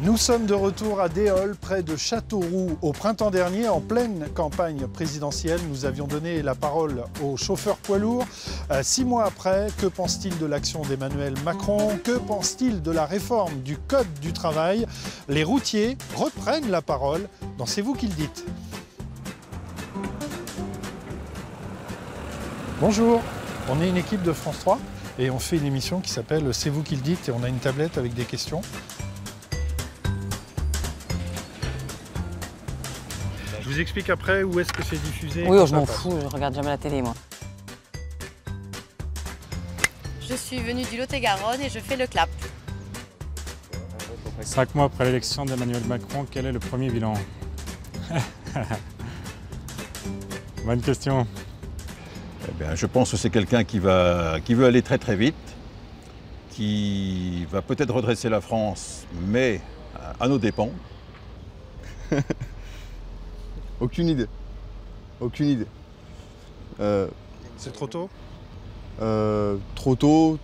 Nous sommes de retour à Déol, près de Châteauroux. Au printemps dernier, en pleine campagne présidentielle, nous avions donné la parole aux chauffeurs poids lourds. 6 mois après, que pense-t-il de l'action d'Emmanuel Macron? Que pense-t-il de la réforme du Code du travail? Les routiers reprennent la parole dans C'est vous qui le dites. Bonjour, on est une équipe de France 3 et on fait une émission qui s'appelle C'est vous qui le dites et on a une tablette avec des questions. Je vous explique après où est-ce que c'est diffusé. Oui, je m'en fous, je regarde jamais la télé, moi. Je suis venue du Lot-et-Garonne et je fais le clap. 5 mois après l'élection d'Emmanuel Macron, quel est le premier bilan? Bonne question. Eh bien, je pense que c'est quelqu'un qui veut aller très très vite, qui va peut-être redresser la France, mais à nos dépens. Aucune idée. Aucune idée. C'est trop tôt? Trop tôt,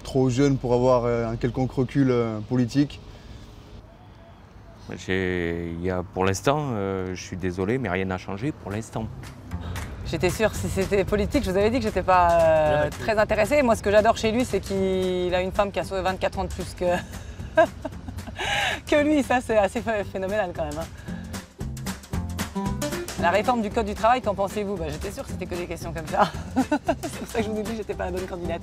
trop jeune pour avoir un quelconque recul politique. Pour l'instant, je suis désolé, mais rien n'a changé pour l'instant. J'étais sûre, si c'était politique, je vous avais dit que j'étais pas très intéressée. Moi, ce que j'adore chez lui, c'est qu'il a une femme qui a 24 ans de plus que lui. Ça, c'est assez phénoménal quand même. La réforme du Code du travail, qu'en pensez-vous? J'étais sûre que c'était que des questions comme ça. C'est pour ça que je vous ai dit que j'étais pas la bonne candidate.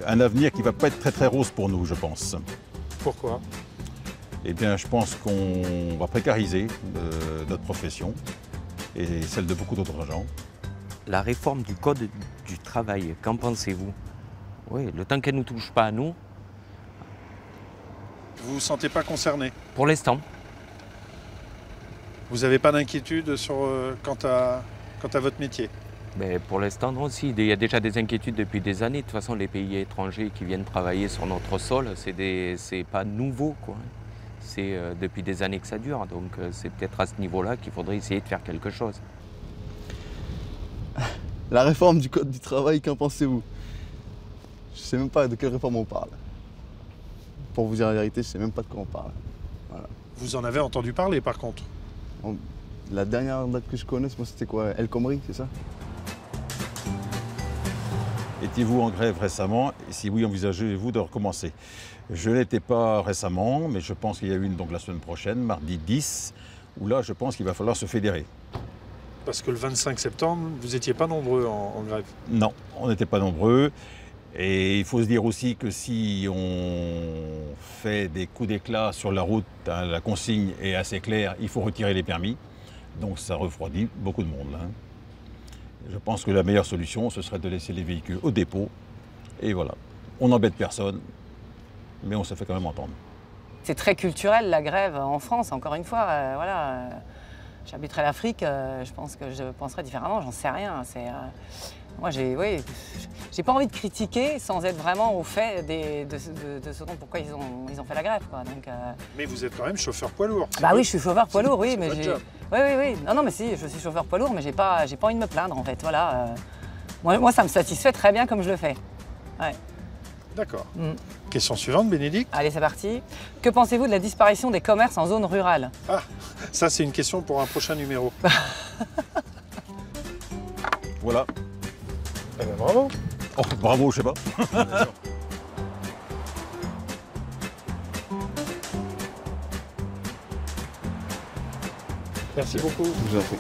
Un avenir qui ne va pas être très très rose pour nous, je pense. Pourquoi? Eh bien, je pense qu'on va précariser notre profession et celle de beaucoup d'autres gens. La réforme du Code du travail, qu'en pensez-vous? Oui, le temps qu'elle ne nous touche pas à nous. Vous ne vous sentez pas concerné? Pour l'instant. Vous n'avez pas d'inquiétude quant à votre métier? Mais pour l'instant, non. Si, il y a déjà des inquiétudes depuis des années. De toute façon, les pays étrangers qui viennent travailler sur notre sol, c'est pas nouveau, quoi. C'est depuis des années que ça dure. Donc c'est peut-être à ce niveau-là qu'il faudrait essayer de faire quelque chose. La réforme du Code du travail, qu'en pensez-vous? Je sais même pas de quelle réforme on parle. Pour vous dire la vérité, je sais même pas de quoi on parle. Voilà. Vous en avez entendu parler par contre? La dernière date que je connaisse, moi, c'était quoi? El Khomri, c'est ça? Étiez-vous en grève récemment? Et si oui, envisagez-vous de recommencer? Je ne l'étais pas récemment, mais je pense qu'il y a une donc la semaine prochaine, mardi 10, où là, je pense qu'il va falloir se fédérer. Parce que le 25 septembre, vous n'étiez pas nombreux en grève? Non, on n'était pas nombreux. Et il faut se dire aussi que si on fait des coups d'éclat sur la route, hein, la consigne est assez claire, il faut retirer les permis. Donc ça refroidit beaucoup de monde. Hein. Je pense que la meilleure solution, ce serait de laisser les véhicules au dépôt. Et voilà, on n'embête personne, mais on se fait quand même entendre. C'est très culturel la grève en France, encore une fois. Voilà, j'habiterais l'Afrique, je pense que je penserais différemment, j'en sais rien. Moi, j'ai pas envie de critiquer sans être vraiment au fait de ce dont pourquoi ils ont fait la grève, quoi. Donc, Mais vous êtes quand même chauffeur poids lourd. Oui, je suis chauffeur poids lourd, oui, mais j'ai. Oui. Non, mais si, je suis chauffeur poids lourd, mais j'ai pas envie de me plaindre, en fait. Voilà. Moi, ça me satisfait très bien comme je le fais. Ouais. D'accord. Question suivante, Bénédicte. Allez, c'est parti. Que pensez-vous de la disparition des commerces en zone rurale? Ah, ça, c'est une question pour un prochain numéro. Voilà. Eh ben, bravo. Oh, bravo, je sais pas. Merci beaucoup. Je vous en prie.